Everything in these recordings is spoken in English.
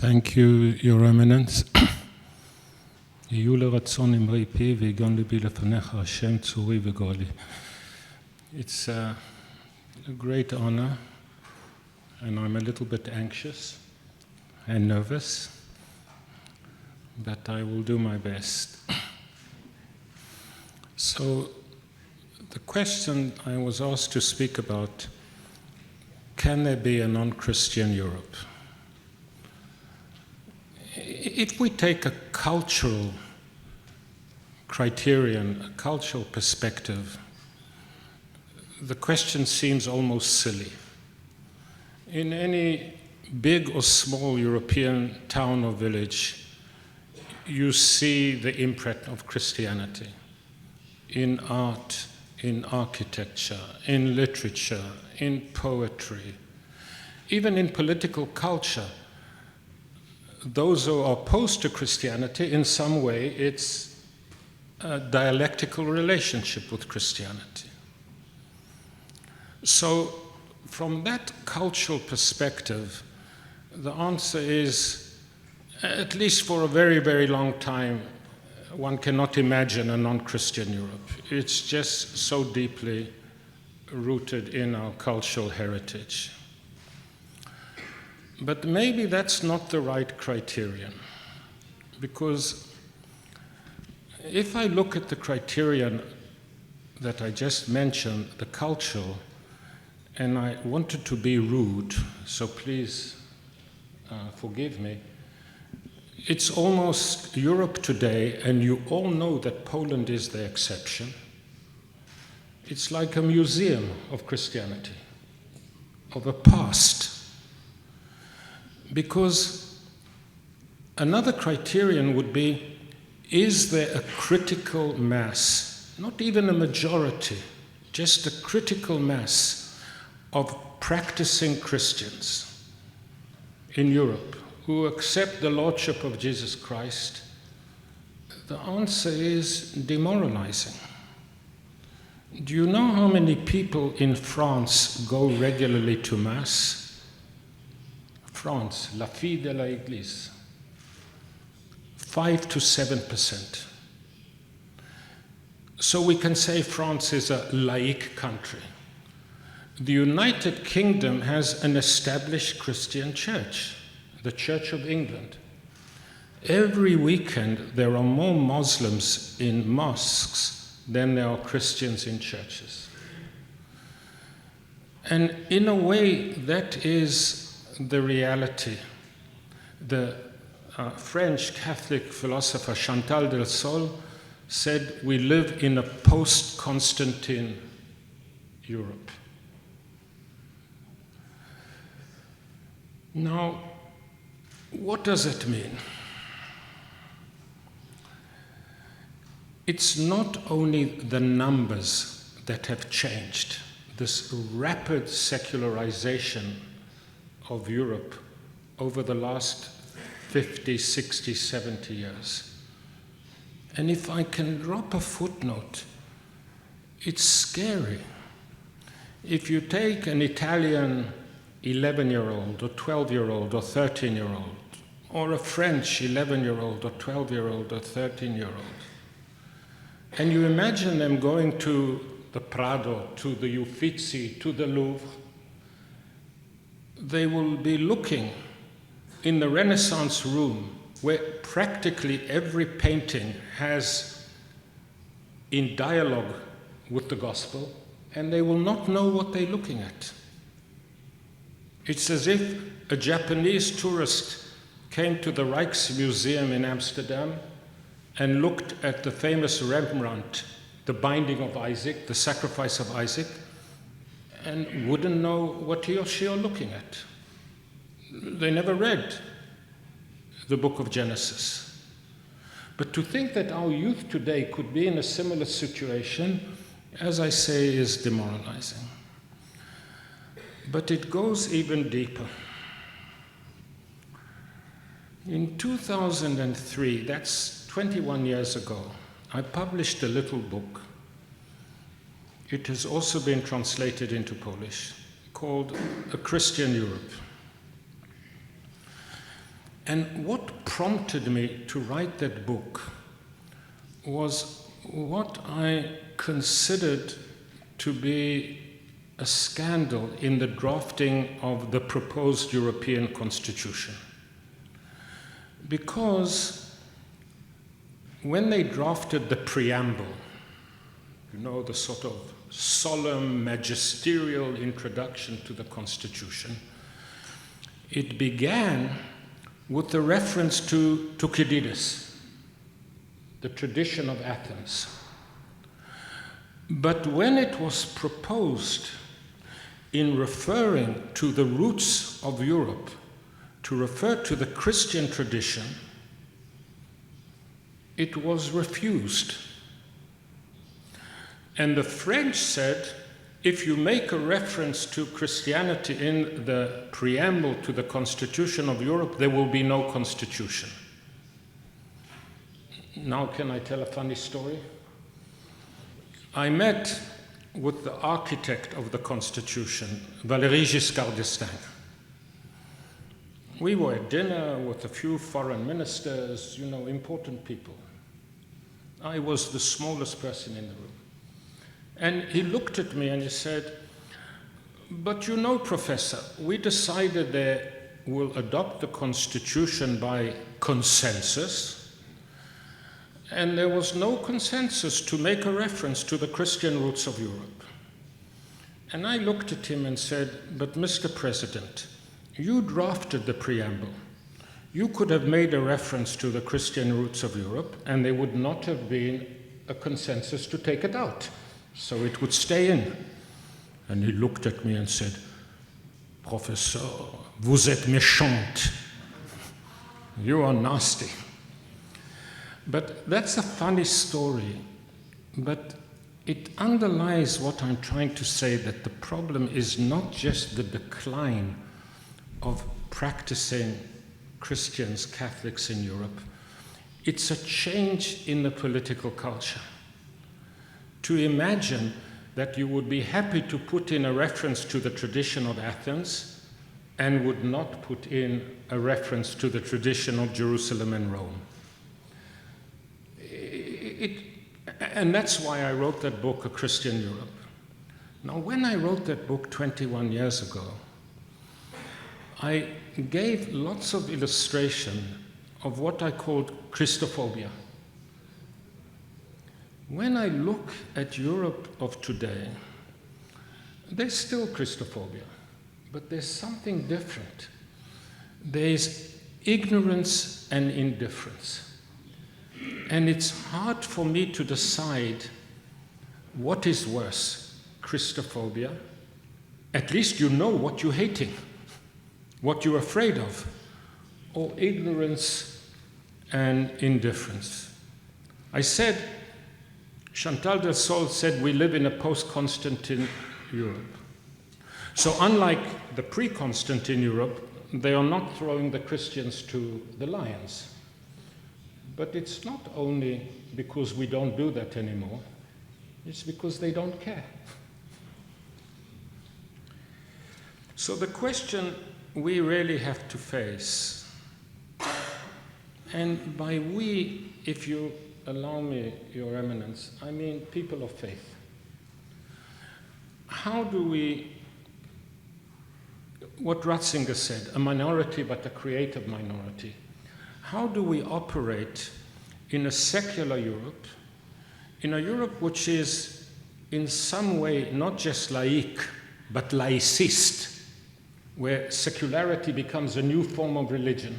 Thank you, Your Eminence. It's a great honor, and I'm a little bit anxious and nervous, but I will do my best. So, the question I was asked to speak about, can there be a non-Christian Europe? If we take a cultural criterion, a cultural perspective, the question seems almost silly. In any big or small European town or village, you see the imprint of Christianity in art, in architecture, in literature, in poetry, even in political culture. Those who are opposed to Christianity, in some way, it's a dialectical relationship with Christianity. So, from that cultural perspective, the answer is, at least for a very, very long time, one cannot imagine a non-Christian Europe. It's just so deeply rooted in our cultural heritage. But maybe that's not the right criterion, because if I look at the criterion that I just mentioned, the cultural, and I wanted to be rude, so please forgive me, it's almost Europe today, and you all know that Poland is the exception. It's like a museum of Christianity, of a past. Because another criterion would be, is there a critical mass, not even a majority, just a critical mass of practicing Christians in Europe who accept the Lordship of Jesus Christ? The answer is demoralizing. Do you know how many people in France go regularly to Mass? France, la fille de la Église, 5 to 7%. So we can say France is a laïc country. The United Kingdom has an established Christian church, the Church of England. Every weekend there are more Muslims in mosques than there are Christians in churches. And in a way, that is the reality. The French Catholic philosopher Chantal del Sol said, we live in a post-Constantine Europe. Now, what does it mean? It's not only the numbers that have changed, this rapid secularization of Europe over the last 50, 60, 70 years. And if I can drop a footnote, it's scary. If you take an Italian 11-year-old or 12-year-old or 13-year-old, or a French 11-year-old or 12-year-old or 13-year-old, and you imagine them going to the Prado, to the Uffizi, to the Louvre, they will be looking in the Renaissance room where practically every painting has in dialogue with the gospel, and they will not know what they're looking at. It's as if a Japanese tourist came to the Rijksmuseum in Amsterdam and looked at the famous Rembrandt, The Binding of Isaac, The Sacrifice of Isaac, and wouldn't know what he or she are looking at. They never read the book of Genesis. But to think that our youth today could be in a similar situation, as I say, is demoralizing. But it goes even deeper. In 2003, that's 21 years ago, I published a little book. It has also been translated into Polish, called A Christian Europe. And what prompted me to write that book was what I considered to be a scandal in the drafting of the proposed European Constitution. Because when they drafted the preamble, you know, the sort of solemn, magisterial introduction to the Constitution, it began with the reference to Thucydides, the tradition of Athens. But when it was proposed in referring to the roots of Europe, to refer to the Christian tradition, it was refused. And the French said, if you make a reference to Christianity in the preamble to the Constitution of Europe, there will be no constitution. Now can I tell a funny story? I met with the architect of the Constitution, Valéry Giscard d'Estaing. We were at dinner with a few foreign ministers, you know, important people. I was the smallest person in the room. And he looked at me and he said, but you know, Professor, we decided they will adopt the Constitution by consensus, and there was no consensus to make a reference to the Christian roots of Europe. And I looked at him and said, but Mr. President, you drafted the preamble. You could have made a reference to the Christian roots of Europe, and there would not have been a consensus to take it out. So it would stay in. And he looked at me and said, Professor, vous êtes méchante. You are nasty. But that's a funny story. But it underlies what I'm trying to say, that the problem is not just the decline of practicing Christians, Catholics in Europe. It's a change in the political culture. To imagine that you would be happy to put in a reference to the tradition of Athens and would not put in a reference to the tradition of Jerusalem and Rome. And that's why I wrote that book, A Christian Europe. Now, when I wrote that book 21 years ago, I gave lots of illustration of what I called Christophobia. When I look at Europe of today, there's still Christophobia, but there's something different. There's ignorance and indifference. And it's hard for me to decide what is worse, Christophobia. At least you know what you're hating, what you're afraid of, or ignorance and indifference. I said, Chantal del Sol said, we live in a post-Constantine Europe. So unlike the pre-Constantine Europe, they are not throwing the Christians to the lions. But it's not only because we don't do that anymore, it's because they don't care. So the question we really have to face, and by we, if you allow me, Your Eminence, I mean people of faith. How do we, what Ratzinger said, a minority but a creative minority, how do we operate in a secular Europe, in a Europe which is in some way not just laïque, but laïciste, where secularity becomes a new form of religion?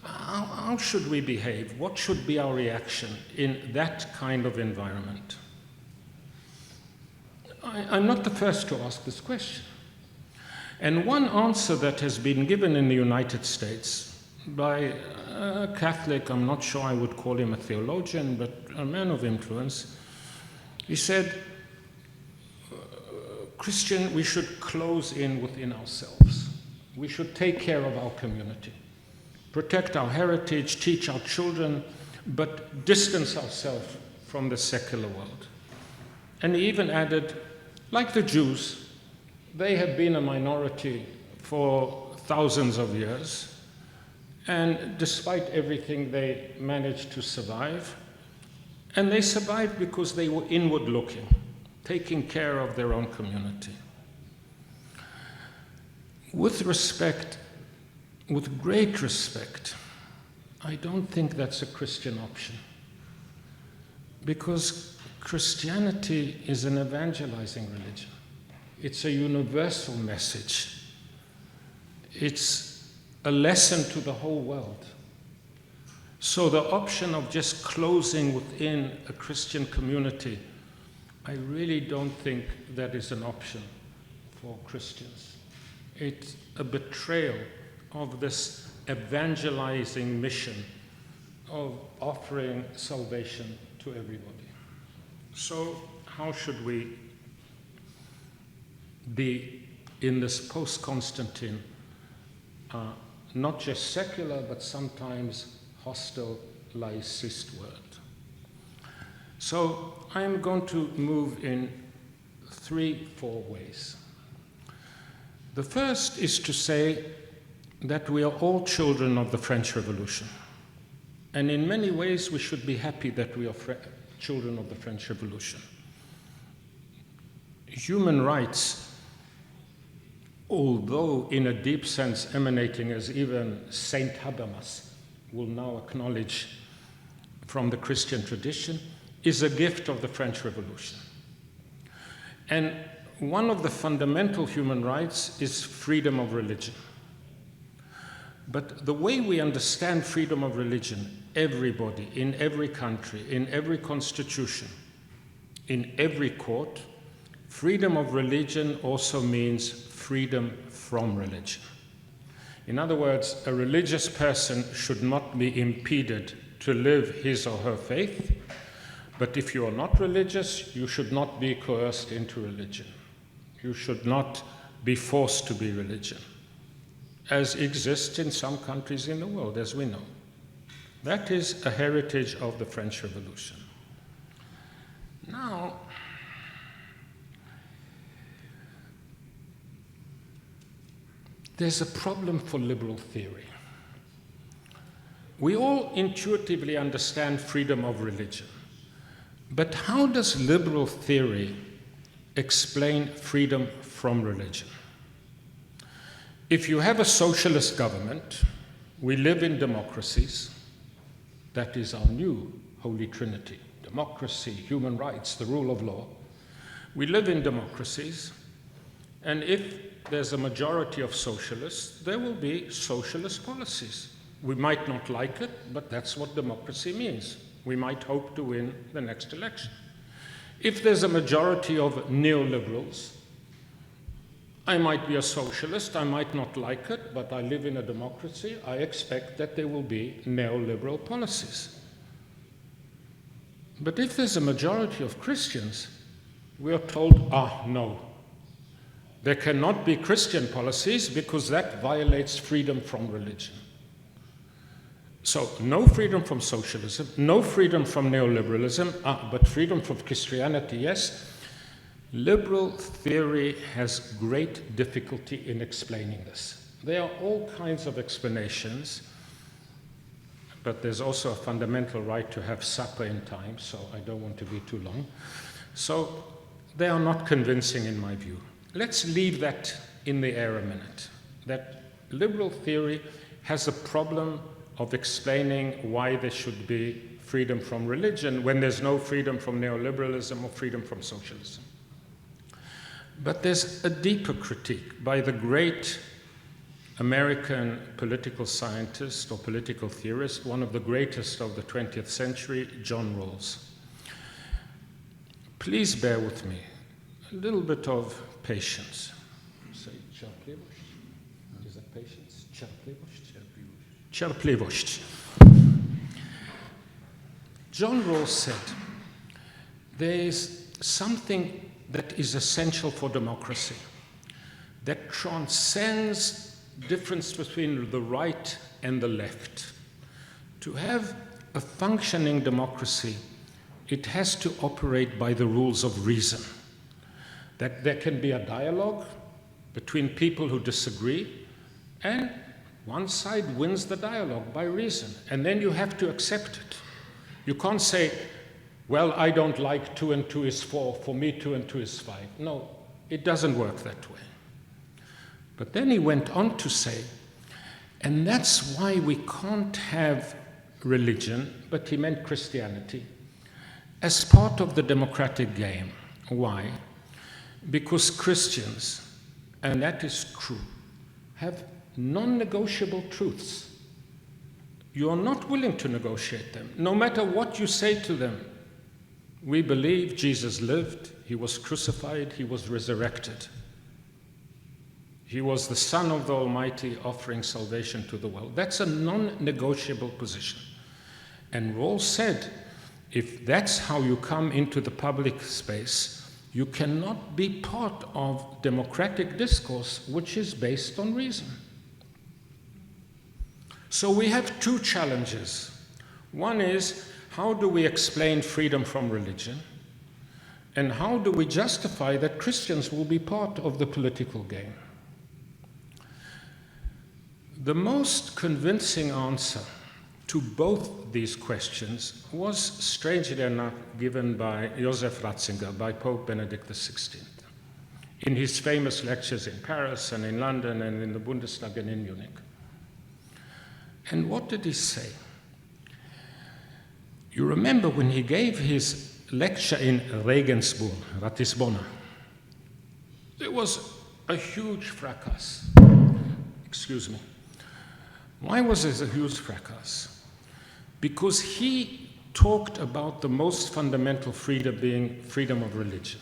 How should we behave? What should be our reaction in that kind of environment? I'm not the first to ask this question. And one answer that has been given in the United States by a Catholic, I'm not sure I would call him a theologian, but a man of influence, he said, Christian, we should close in within ourselves. We should take care of our community, protect our heritage, teach our children, but distance ourselves from the secular world. And he even added, like the Jews, they have been a minority for thousands of years, And despite everything, they managed to survive. And they survived because they were inward looking, taking care of their own community. With great respect, I don't think that's a Christian option. Because Christianity is an evangelizing religion. It's a universal message. It's a lesson to the whole world. So the option of just closing within a Christian community, I really don't think that is an option for Christians. It's a betrayal of this evangelizing mission of offering salvation to everybody. So how should we be in this post-Constantine, not just secular, but sometimes hostile, laicist world? So I'm going to move in 3-4 ways. The first is to say that we are all children of the French Revolution. And in many ways, we should be happy that we are children of the French Revolution. Human rights, although in a deep sense emanating, as even Saint Habermas will now acknowledge, from the Christian tradition, is a gift of the French Revolution. And one of the fundamental human rights is freedom of religion. But the way we understand freedom of religion, everybody, in every country, in every constitution, in every court, freedom of religion also means freedom from religion. In other words, a religious person should not be impeded to live his or her faith, but if you are not religious, you should not be coerced into religion. You should not be forced to be religion, as exists in some countries in the world, as we know. That is a heritage of the French Revolution. Now, there's a problem for liberal theory. We all intuitively understand freedom of religion, but how does liberal theory explain freedom from religion? If you have a socialist government, we live in democracies. That is our new Holy Trinity: democracy, human rights, the rule of law. We live in democracies, and if there's a majority of socialists, there will be socialist policies. We might not like it, but that's what democracy means. We might hope to win the next election. If there's a majority of neoliberals, I might be a socialist, I might not like it, but I live in a democracy. I expect that there will be neoliberal policies. But if there's a majority of Christians, we are told, no, there cannot be Christian policies because that violates freedom from religion. So no freedom from socialism, no freedom from neoliberalism, but freedom from Christianity, yes. Liberal theory has great difficulty in explaining this. There are all kinds of explanations, but there's also a fundamental right to have supper in time, so I don't want to be too long. So they are not convincing in my view. Let's leave that in the air a minute, that liberal theory has a problem of explaining why there should be freedom from religion when there's no freedom from neoliberalism or freedom from socialism. But there's a deeper critique by the great American political scientist or political theorist, one of the greatest of the 20th century, John Rawls. Please bear with me, a little bit of patience. Say cierpliwość. Is that patience? Cierpliwość. Cierpliwość. John Rawls said, there is something that is essential for democracy, that transcends difference between the right and the left. To have a functioning democracy, it has to operate by the rules of reason, that there can be a dialogue between people who disagree, and One side wins the dialogue by reason, and then you have to accept it. You can't say, well, I don't like 2 and 2 is 4, for me 2 and 2 is 5. No, it doesn't work that way. But then he went on to say, and that's why we can't have religion, but he meant Christianity, as part of the democratic game. Why? Because Christians, and that is true, have non-negotiable truths. You are not willing to negotiate them, no matter what you say to them. We believe Jesus lived, he was crucified, he was resurrected. He was the Son of the Almighty offering salvation to the world. That's a non-negotiable position. And Rawls said, if that's how you come into the public space, you cannot be part of democratic discourse which is based on reason. So we have 2 challenges. One is, how do we explain freedom from religion? And how do we justify that Christians will be part of the political game? The most convincing answer to both these questions was, strangely enough, given by Joseph Ratzinger, by Pope Benedict XVI, in his famous lectures in Paris and in London and in the Bundestag and in Munich. And what did he say? You remember when he gave his lecture in Regensburg, Ratisbona, there was a huge fracas. Excuse me. Why was it a huge fracas? Because he talked about the most fundamental freedom being freedom of religion.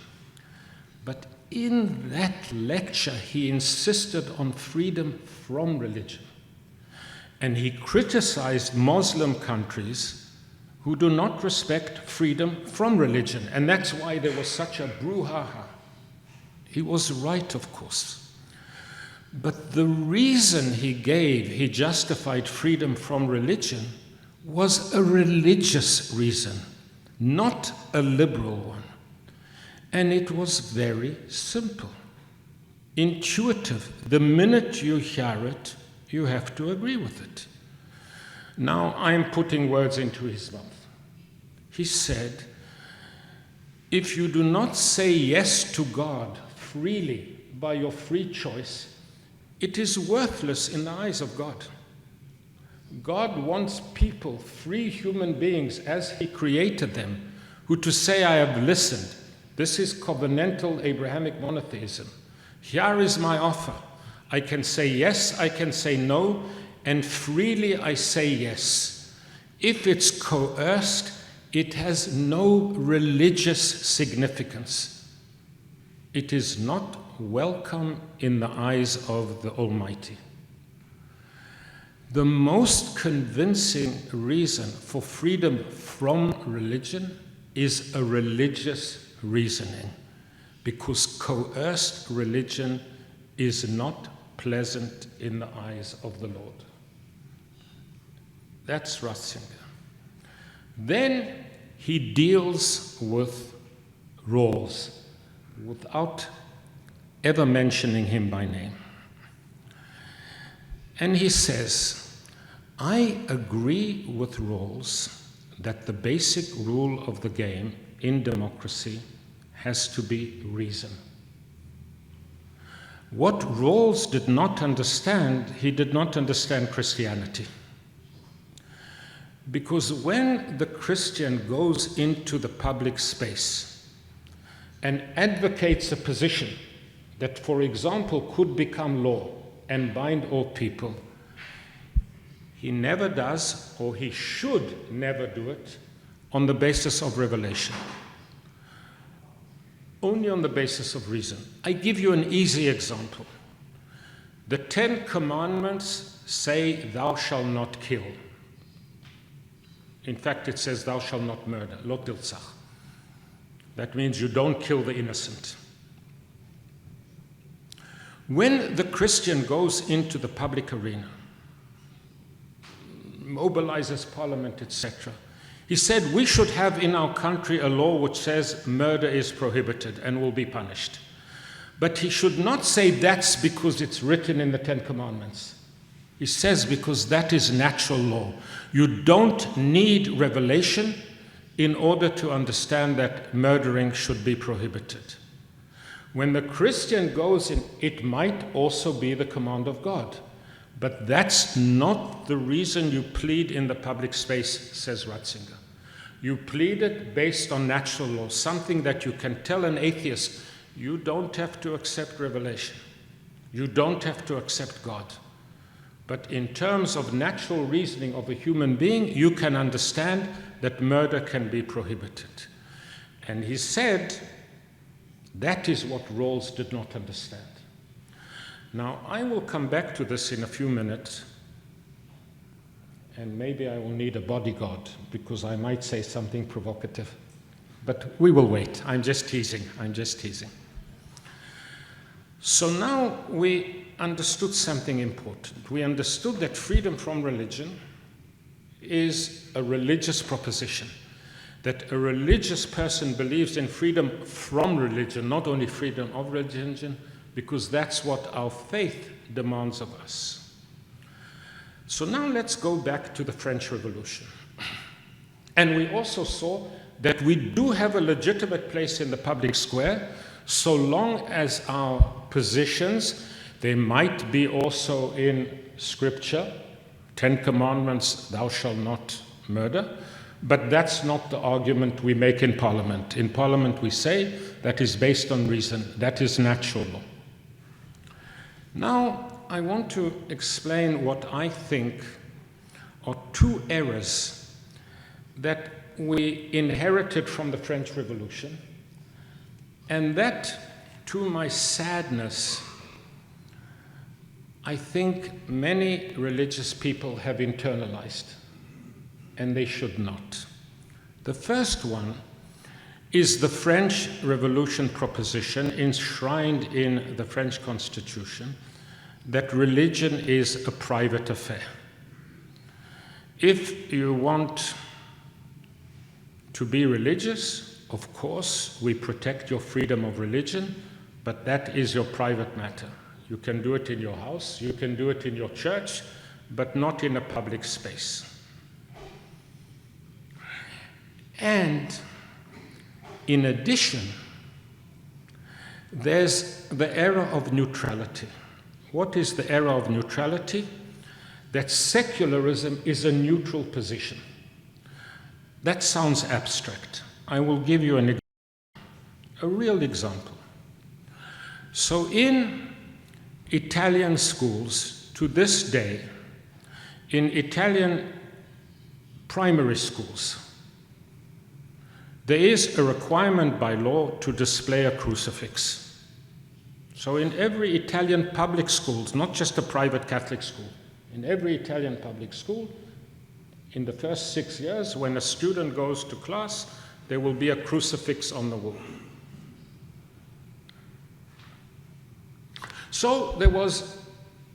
But in that lecture, he insisted on freedom from religion. And he criticized Muslim countries who do not respect freedom from religion. And that's why there was such a brouhaha. He was right, of course. But the reason he justified freedom from religion was a religious reason, not a liberal one. And it was very simple, intuitive. The minute you hear it, you have to agree with it. Now I'm putting words into his mouth. He said, if you do not say yes to God freely by your free choice, it is worthless in the eyes of God. God wants people, free human beings, as he created them, who to say, I have listened. This is covenantal Abrahamic monotheism. Here is my offer. I can say yes, I can say no, and freely I say yes. If it's coerced, it has no religious significance. It is not welcome in the eyes of the Almighty. The most convincing reason for freedom from religion is a religious reasoning, because coerced religion is not pleasant in the eyes of the Lord. That's Ratzinger. Then he deals with Rawls without ever mentioning him by name. And he says, I agree with Rawls that the basic rule of the game in democracy has to be reason. What Rawls did not understand, he did not understand Christianity. Because when the Christian goes into the public space and advocates a position that, for example, could become law and bind all people, he never does, or he should never do it, on the basis of revelation. Only on the basis of reason. I give you an easy example. The 10 Commandments say, thou shalt not kill. In fact, it says, thou shalt not murder, lo tirtzach. That means you don't kill the innocent. When the Christian goes into the public arena, mobilizes parliament, etc., he said we should have in our country a law which says murder is prohibited and will be punished. But he should not say that's because it's written in the 10 Commandments. He says because that is natural law. You don't need revelation in order to understand that murdering should be prohibited. When the Christian goes in, it might also be the command of God. But that's not the reason you plead in the public space, says Ratzinger. You plead it based on natural law, something that you can tell an atheist, you don't have to accept revelation. You don't have to accept God. But in terms of natural reasoning of a human being, you can understand that murder can be prohibited. And he said, that is what Rawls did not understand. Now, I will come back to this in a few minutes, and maybe I will need a bodyguard, because I might say something provocative. But we will wait. I'm just teasing. So now we understood something important. We understood that freedom from religion is a religious proposition, that a religious person believes in freedom from religion, not only freedom of religion, because that's what our faith demands of us. So now let's go back to the French Revolution. And we also saw that we do have a legitimate place in the public square, so long as our positions, they might be also in Scripture, 10 Commandments, thou shalt not murder, but that's not the argument we make in Parliament. In Parliament we say that is based on reason, that is natural law. Now I want to explain what I think are two errors that we inherited from the French Revolution, and that, to my sadness, I think many religious people have internalized, and they should not. The first one is the French Revolution proposition enshrined in the French Constitution that religion is a private affair. If you want to be religious, of course, we protect your freedom of religion, but that is your private matter. You can do it in your house, you can do it in your church, but not in a public space. And in addition, there's the era of neutrality. What is the era of neutrality? That secularism is a neutral position. That sounds abstract. I will give you a real example. So in Italian schools, to this day, in Italian primary schools, there is a requirement by law to display a crucifix. So in every Italian public school, not just a private Catholic school, in every Italian public school, in the first 6 years, when a student goes to class, there will be a crucifix on the wall. So there was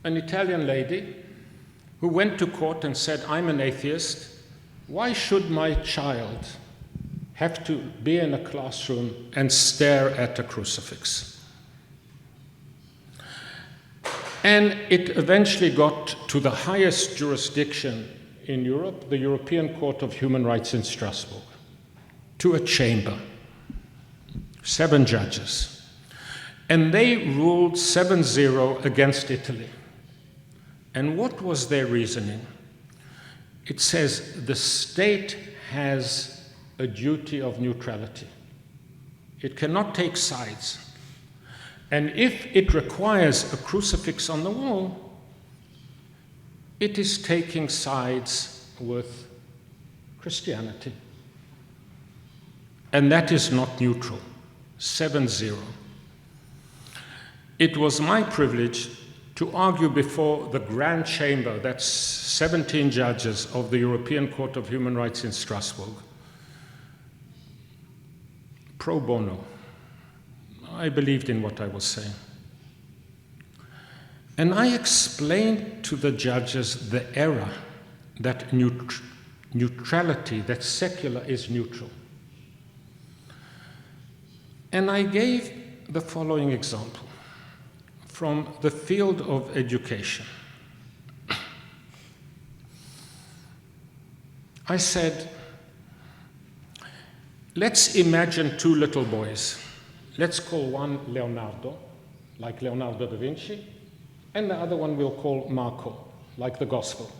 an Italian lady who went to court and said, I'm an atheist. Why should my child have to be in a classroom and stare at a crucifix? And it eventually got to the highest jurisdiction in Europe, the European Court of Human Rights in Strasbourg, to a chamber, 7 judges. And they ruled 7-0 against Italy. And what was their reasoning? It says the state has a duty of neutrality. It cannot take sides. And if it requires a crucifix on the wall, it is taking sides with Christianity. And that is not neutral. 7-0. It was my privilege to argue before the Grand Chamber, that's 17 judges of the European Court of Human Rights in Strasbourg, pro bono. I believed in what I was saying. And I explained to the judges the error that neutrality, that secular is neutral. And I gave the following example from the field of education. I said, let's imagine two little boys. Let's call one Leonardo, like Leonardo da Vinci, and the other one we'll call Marco, like the Gospel.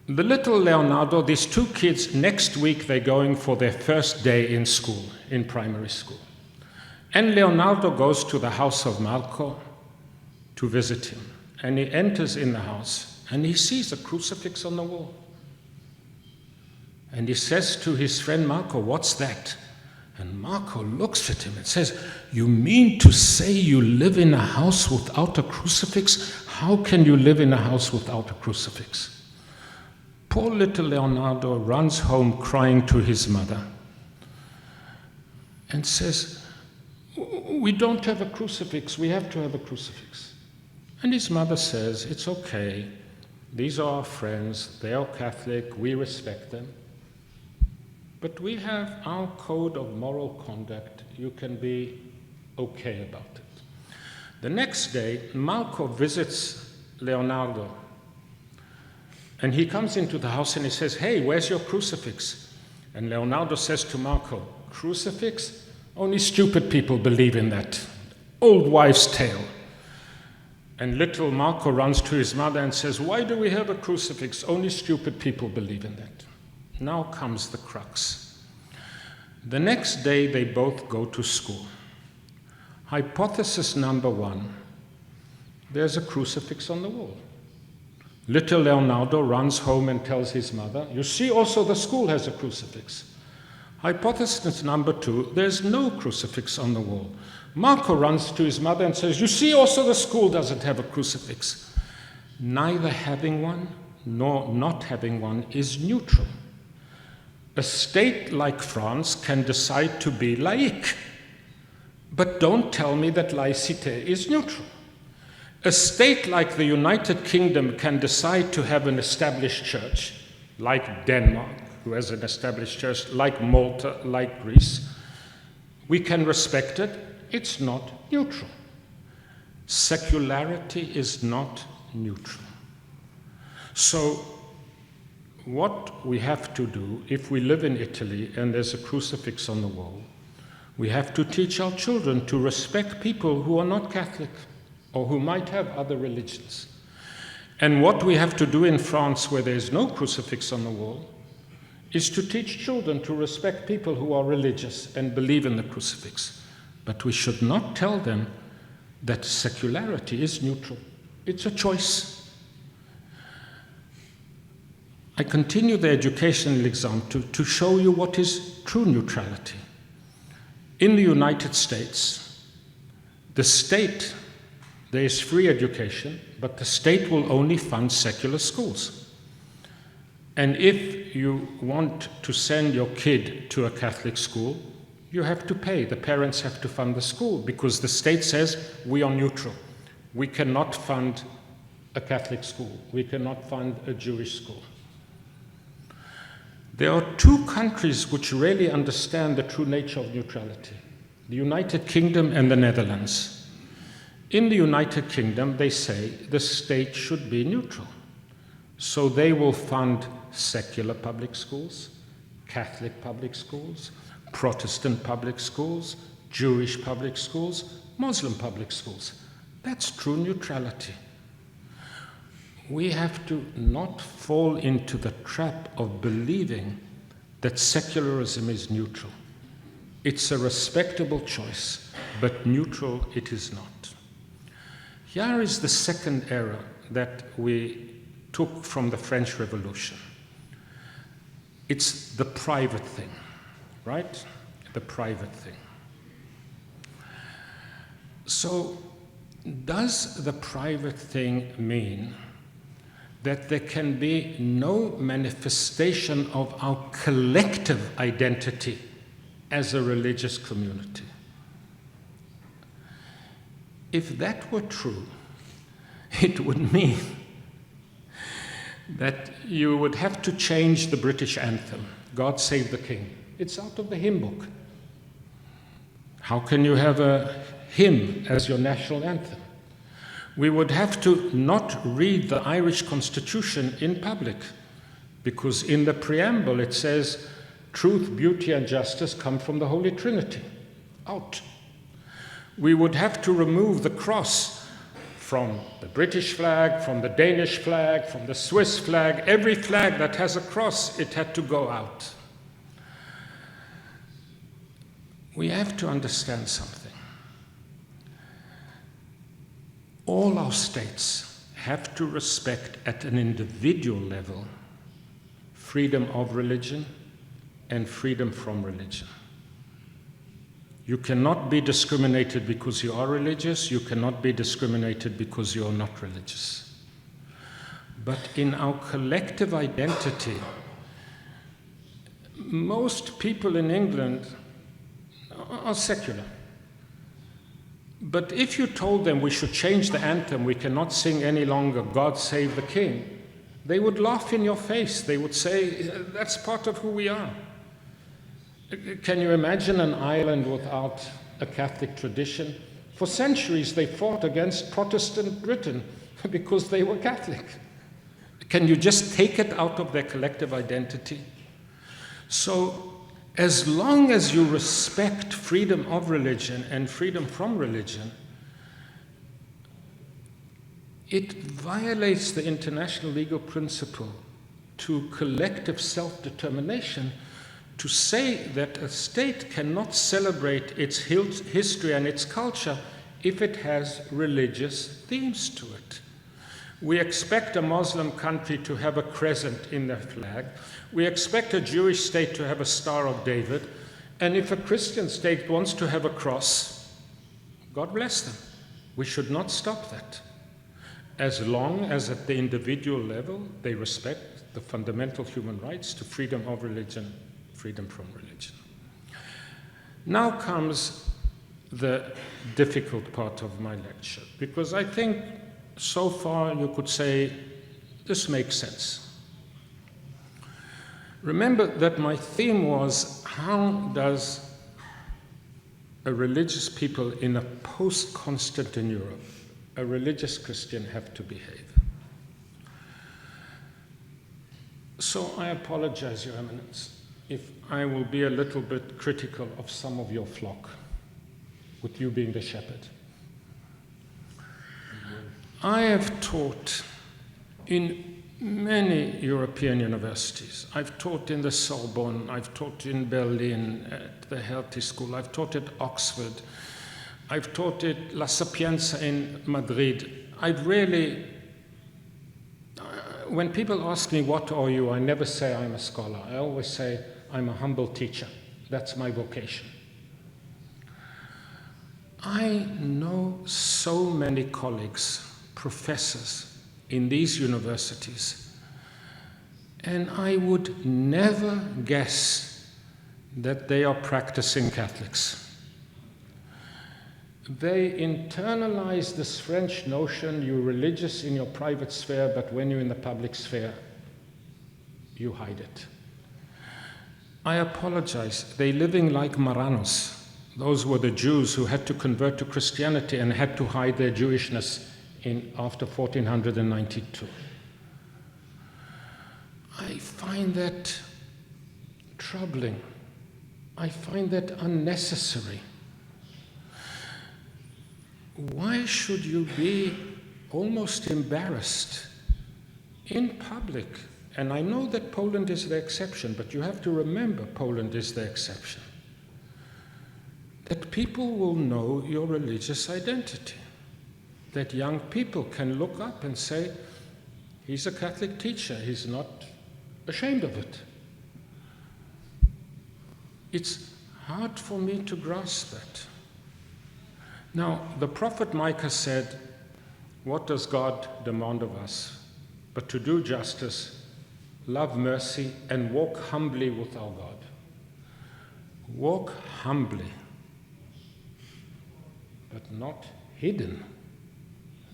The little Leonardo, these two kids, next week they're going for their first day in school, in primary school. And Leonardo goes to the house of Marco to visit him. And he enters in the house and he sees a crucifix on the wall. And he says to his friend Marco, "What's that?" And Marco looks at him and says, "You mean to say you live in a house without a crucifix? How can you live in a house without a crucifix?" Poor little Leonardo runs home crying to his mother and says, "We don't have a crucifix, we have to have a crucifix." And his mother says, "It's okay, these are our friends, they are Catholic, we respect them. But we have our code of moral conduct, you can be okay about it." The next day, Marco visits Leonardo. And he comes into the house and he says, "Hey, where's your crucifix?" And Leonardo says to Marco, "Crucifix? Only stupid people believe in that. Old wives' tale." And little Marco runs to his mother and says, "Why do we have a crucifix? Only stupid people believe in that." Now comes the crux. The next day they both go to school. Hypothesis number one, there's a crucifix on the wall. Little Leonardo runs home and tells his mother, "You see, also the school has a crucifix." Hypothesis number two, there's no crucifix on the wall. Marco runs to his mother and says, "You see, also the school doesn't have a crucifix." Neither having one nor not having one is neutral. A state like France can decide to be laïque, but don't tell me that laïcité is neutral. A state like the United Kingdom can decide to have an established church, like Denmark, who has an established church, like Malta, like Greece. We can respect it. It's not neutral. Secularity is not neutral. So, what we have to do, if we live in Italy and there's a crucifix on the wall, we have to teach our children to respect people who are not Catholic or who might have other religions. And what we have to do in France, where there's no crucifix on the wall, is to teach children to respect people who are religious and believe in the crucifix. But we should not tell them that secularity is neutral. It's a choice. I continue the educational example to show you what is true neutrality. In the United States, the state, there is free education, but the state will only fund secular schools. And if you want to send your kid to a Catholic school, you have to pay. The parents have to fund the school because the state says we are neutral. We cannot fund a Catholic school. We cannot fund a Jewish school. There are two countries which really understand the true nature of neutrality, the United Kingdom and the Netherlands. In the United Kingdom, they say the state should be neutral. So they will fund secular public schools, Catholic public schools, Protestant public schools, Jewish public schools, Muslim public schools. That's true neutrality. We have to not fall into the trap of believing that secularism is neutral. It's a respectable choice, but neutral it is not. Here is the second error that we took from the French Revolution. It's the private thing, right? The private thing. So, does the private thing mean that there can be no manifestation of our collective identity as a religious community? If that were true, it would mean that you would have to change the British anthem, God Save the King. It's out of the hymn book. How can you have a hymn as your national anthem? We would have to not read the Irish Constitution in public, because in the preamble it says, truth, beauty, and justice come from the Holy Trinity. Out. We would have to remove the cross from the British flag, from the Danish flag, from the Swiss flag. Every flag that has a cross, it had to go out. We have to understand something. All our states have to respect at an individual level freedom of religion and freedom from religion. You cannot be discriminated because you are religious. You cannot be discriminated because you are not religious. But in our collective identity, most people in England are secular. But if you told them we should change the anthem, we cannot sing any longer God Save the King, they would laugh in your face. They would say, that's part of who we are. Can you imagine an island without a Catholic tradition? For centuries they fought against Protestant Britain because they were Catholic. Can you just take it out of their collective identity? So as long as you respect freedom of religion and freedom from religion, it violates the international legal principle to collective self-determination to say that a state cannot celebrate its history and its culture if it has religious themes to it. We expect a Muslim country to have a crescent in their flag. We expect a Jewish state to have a Star of David. And if a Christian state wants to have a cross, God bless them. We should not stop that, as long as at the individual level they respect the fundamental human rights to freedom of religion, freedom from religion. Now comes the difficult part of my lecture, because I think so far you could say this makes sense. Remember that my theme was, how does a religious people in a post-Constantine Europe, a religious Christian, have to behave? So I apologize, Your Eminence, if I will be a little bit critical of some of your flock, with you being the shepherd. I have taught in many European universities. I've taught in the Sorbonne, I've taught in Berlin at the Hertie School, I've taught at Oxford, I've taught at La Sapienza in Madrid. I've really, when people ask me, what are you? I never say I'm a scholar. I always say I'm a humble teacher. That's my vocation. I know so many colleagues, professors in these universities, and I would never guess that they are practicing Catholics. They internalize this French notion, you're religious in your private sphere, but when you're in the public sphere, you hide it. I apologize. They're living like Marranos. Those were the Jews who had to convert to Christianity and had to hide their Jewishness after 1492. I find that troubling. I find that unnecessary. Why should you be almost embarrassed in public? And I know that Poland is the exception, but you have to remember Poland is the exception. That people will know your religious identity. That young people can look up and say, he's a Catholic teacher, he's not ashamed of it. It's hard for me to grasp that. Now, the prophet Micah said, what does God demand of us? But to do justice, love mercy, and walk humbly with our God. Walk humbly, but not hidden.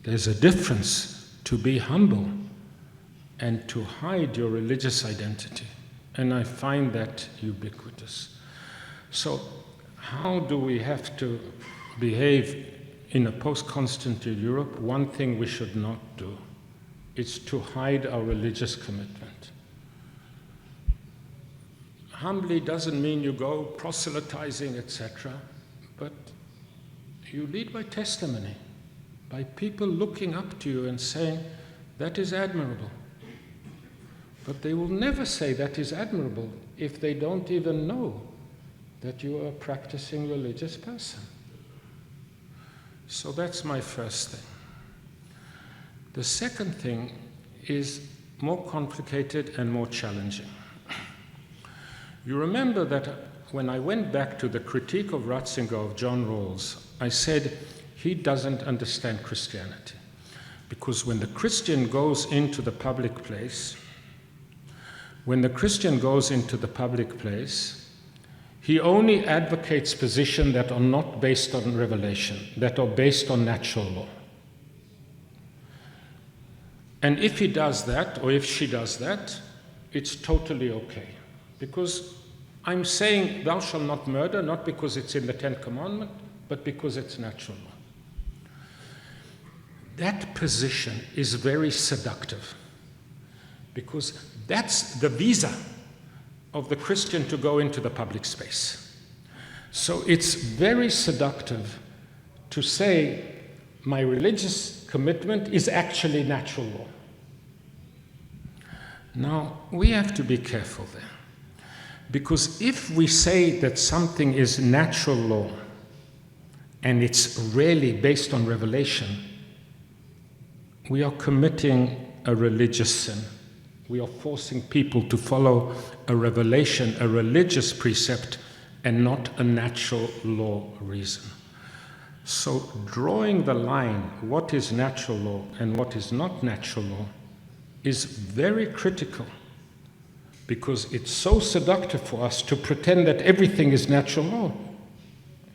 There's a difference to be humble and to hide your religious identity. And I find that ubiquitous. So how do we have to behave in a post-Constantine Europe, one thing we should not do is to hide our religious commitment. Humbly doesn't mean you go proselytizing, etc., but you lead by testimony, by people looking up to you and saying, that is admirable. But they will never say that is admirable if they don't even know that you are a practicing religious person. So that's my first thing. The second thing is more complicated and more challenging. You remember that when I went back to the critique of Ratzinger of John Rawls, I said he doesn't understand Christianity. Because when the Christian goes into the public place, he only advocates positions that are not based on revelation, that are based on natural law. And if he does that, or if she does that, it's totally okay. Because I'm saying thou shalt not murder, not because it's in the Ten Commandments, but because it's natural law. That position is very seductive, because that's the visa of the Christian to go into the public space. So it's very seductive to say my religious commitment is actually natural law. Now, we have to be careful there, because if we say that something is natural law and it's really based on revelation, we are committing a religious sin. We are forcing people to follow a revelation, a religious precept, and not a natural law reason. So drawing the line, what is natural law and what is not natural law, is very critical, because it's so seductive for us to pretend that everything is natural law.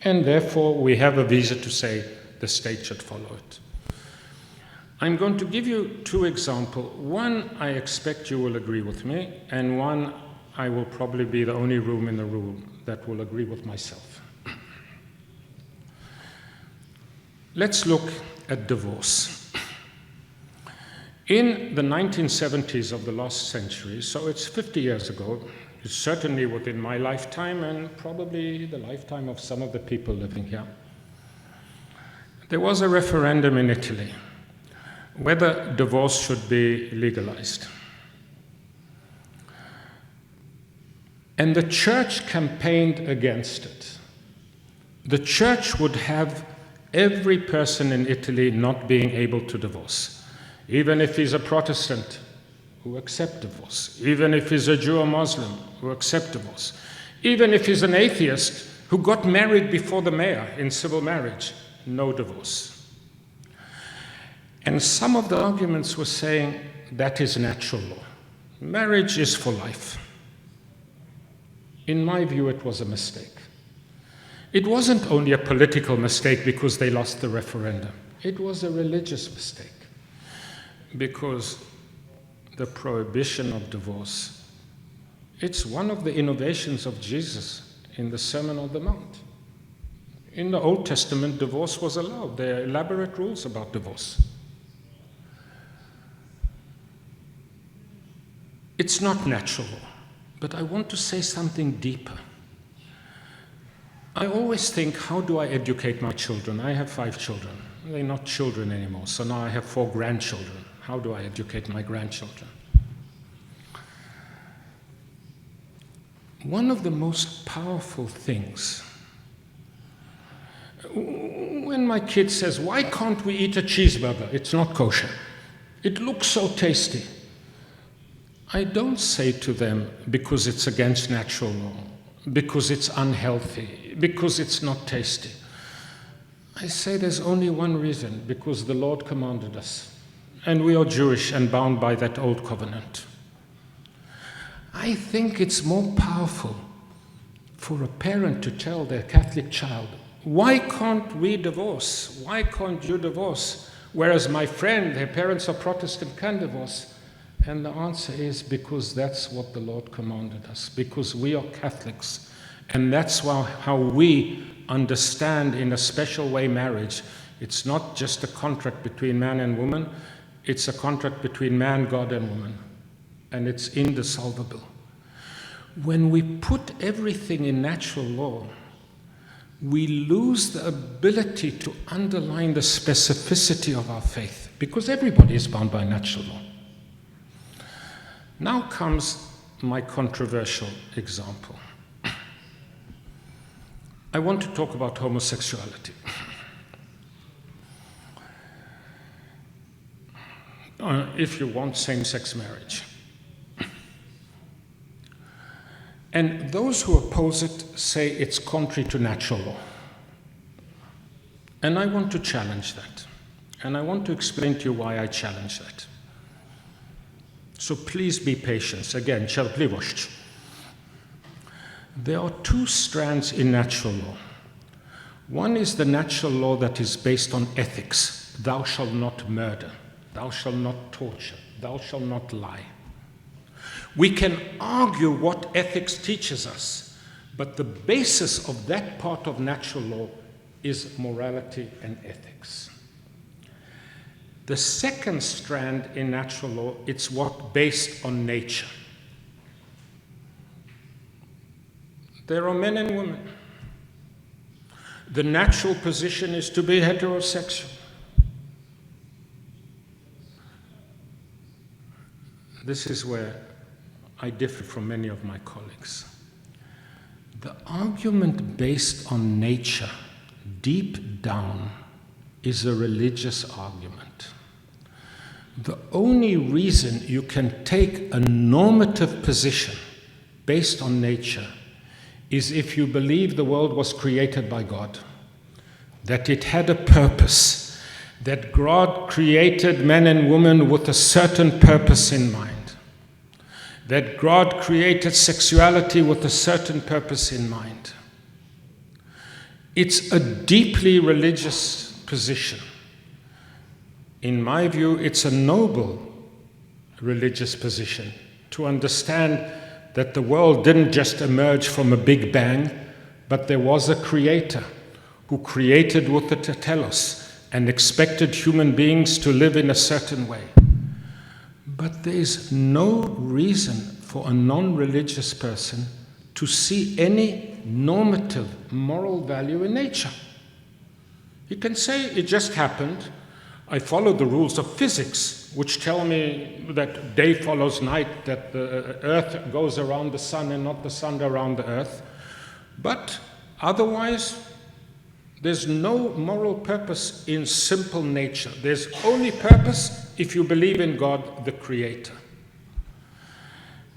And therefore we have a visa to say the state should follow it. I'm going to give you two examples. One, I expect you will agree with me, and one, I will probably be the only room in the room that will agree with myself. Let's look at divorce. In the 1970s of the last century, so it's 50 years ago, it's certainly within my lifetime and probably the lifetime of some of the people living here, there was a referendum in Italy whether divorce should be legalized. And the church campaigned against it. The church would have every person in Italy not being able to divorce, even if he's a Protestant who accept divorce, even if he's a Jew or Muslim who accept divorce, even if he's an atheist who got married before the mayor in civil marriage, no divorce. And some of the arguments were saying that is natural law. Marriage is for life. In my view, it was a mistake. It wasn't only a political mistake because they lost the referendum. It was a religious mistake, because the prohibition of divorce, it's one of the innovations of Jesus in the Sermon on the Mount. In the Old Testament, divorce was allowed. There are elaborate rules about divorce. It's not natural law, but I want to say something deeper. I always think, how do I educate my children? I have 5 children. They're not children anymore, so now I have 4 grandchildren. How do I educate my grandchildren? One of the most powerful things, when my kid says, why can't we eat a cheeseburger? It's not kosher. It looks so tasty. I don't say to them, because it's against natural law, because it's unhealthy, because it's not tasty. I say there's only one reason, because the Lord commanded us, and we are Jewish and bound by that old covenant. I think it's more powerful for a parent to tell their Catholic child, why can't we divorce? Why can't you divorce? Whereas my friend, their parents are Protestant, can divorce. And the answer is because that's what the Lord commanded us, because we are Catholics. And that's how we understand in a special way marriage. It's not just a contract between man and woman, it's a contract between man, God, and woman. And it's indissoluble. When we put everything in natural law, we lose the ability to underline the specificity of our faith, because everybody is bound by natural law. Now comes my controversial example. I want to talk about homosexuality. If you want same-sex marriage. And those who oppose it say it's contrary to natural law. And I want to challenge that. And I want to explain to you why I challenge that. So please be patient. Again, cierpliwość. There are two strands in natural law. One is the natural law that is based on ethics. Thou shalt not murder. Thou shalt not torture. Thou shalt not lie. We can argue what ethics teaches us, but the basis of that part of natural law is morality and ethics. The second strand in natural law, it's what based on nature. There are men and women. The natural position is to be heterosexual. This is where I differ from many of my colleagues. The argument based on nature, deep down, is a religious argument. The only reason you can take a normative position based on nature is if you believe the world was created by God, that it had a purpose, that God created men and women with a certain purpose in mind, that God created sexuality with a certain purpose in mind. It's a deeply religious position. In my view, it's a noble religious position to understand that the world didn't just emerge from a big bang, but there was a creator who created with the telos and expected human beings to live in a certain way. But there is no reason for a non-religious person to see any normative moral value in nature. He can say, it just happened. I follow the rules of physics, which tell me that day follows night, that the earth goes around the sun and not the sun around the earth. But otherwise, there's no moral purpose in simple nature. There's only purpose if you believe in God, the Creator.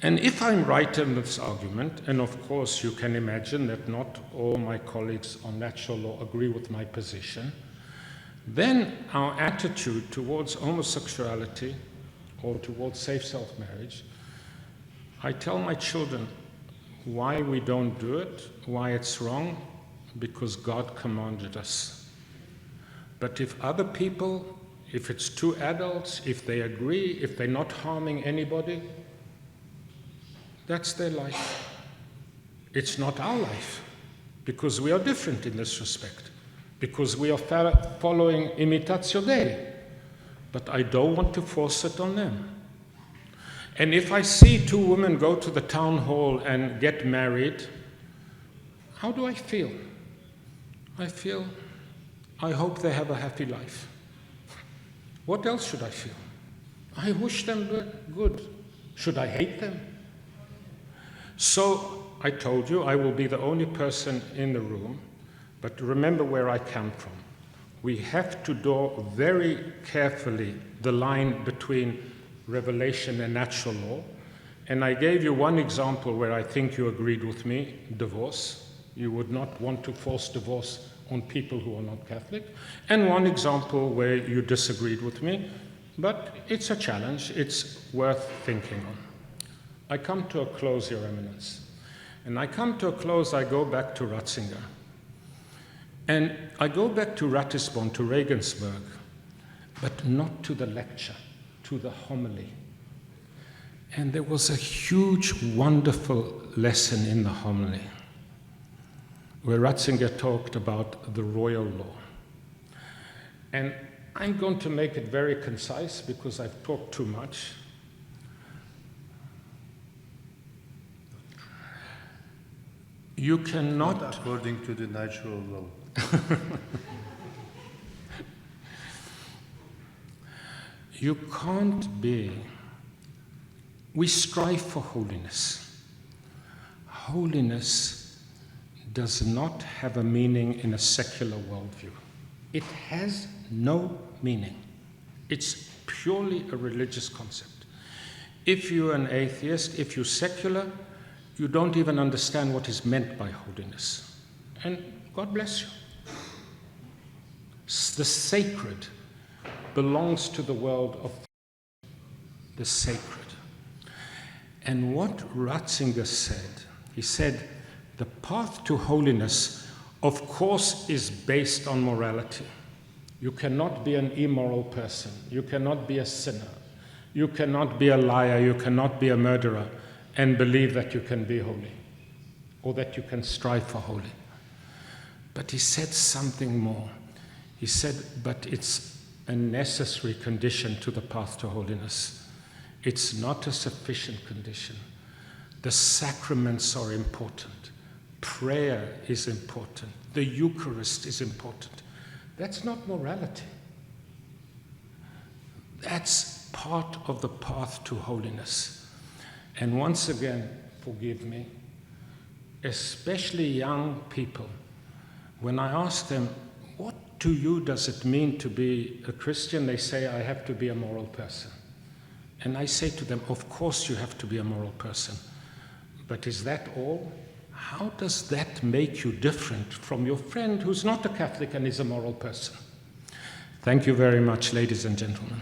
And if I'm right in this argument, and of course you can imagine that not all my colleagues on natural law agree with my position, then our attitude towards homosexuality or towards safe self-marriage, I tell my children why we don't do it, why it's wrong, because God commanded us. But if other people, if it's two adults, if they agree, if they're not harming anybody, that's their life. It's not our life, because we are different in this respect, because we are following imitatio Dei. But I don't want to force it on them. And if I see two women go to the town hall and get married, how do I feel? I feel, I hope they have a happy life. What else should I feel? I wish them good. Should I hate them? So I told you I will be the only person in the room, but remember where I come from. We have to draw very carefully the line between revelation and natural law. And I gave you one example where I think you agreed with me, divorce. You would not want to force divorce on people who are not Catholic. And one example where you disagreed with me, but it's a challenge, it's worth thinking on. I come to a close, Your Eminence. And I come to a close, I go back to Ratzinger. And I go back to Ratisbon, to Regensburg, but not to the lecture, to the homily. And there was a huge, wonderful lesson in the homily, where Ratzinger talked about the royal law. And I'm going to make it very concise because I've talked too much. You cannot... Not according to the natural law. You can't be... We strive for holiness. Holiness does not have a meaning in a secular worldview. It has no meaning. It's purely a religious concept. If you're an atheist, if you're secular, you don't even understand what is meant by holiness. And God bless you. The sacred belongs to the world of the sacred. And what Ratzinger said, he said, the path to holiness, of course, is based on morality. You cannot be an immoral person. You cannot be a sinner. You cannot be a liar. You cannot be a murderer and believe that you can be holy or that you can strive for holy. But he said something more. He said, but it's a necessary condition to the path to holiness. It's not a sufficient condition. The sacraments are important. Prayer is important. The Eucharist is important. That's not morality. That's part of the path to holiness. And once again, forgive me, especially young people, when I ask them, what to you does it mean to be a Christian? They say, I have to be a moral person. And I say to them, of course you have to be a moral person. But is that all? How does that make you different from your friend who's not a Catholic and is a moral person? Thank you very much, ladies and gentlemen.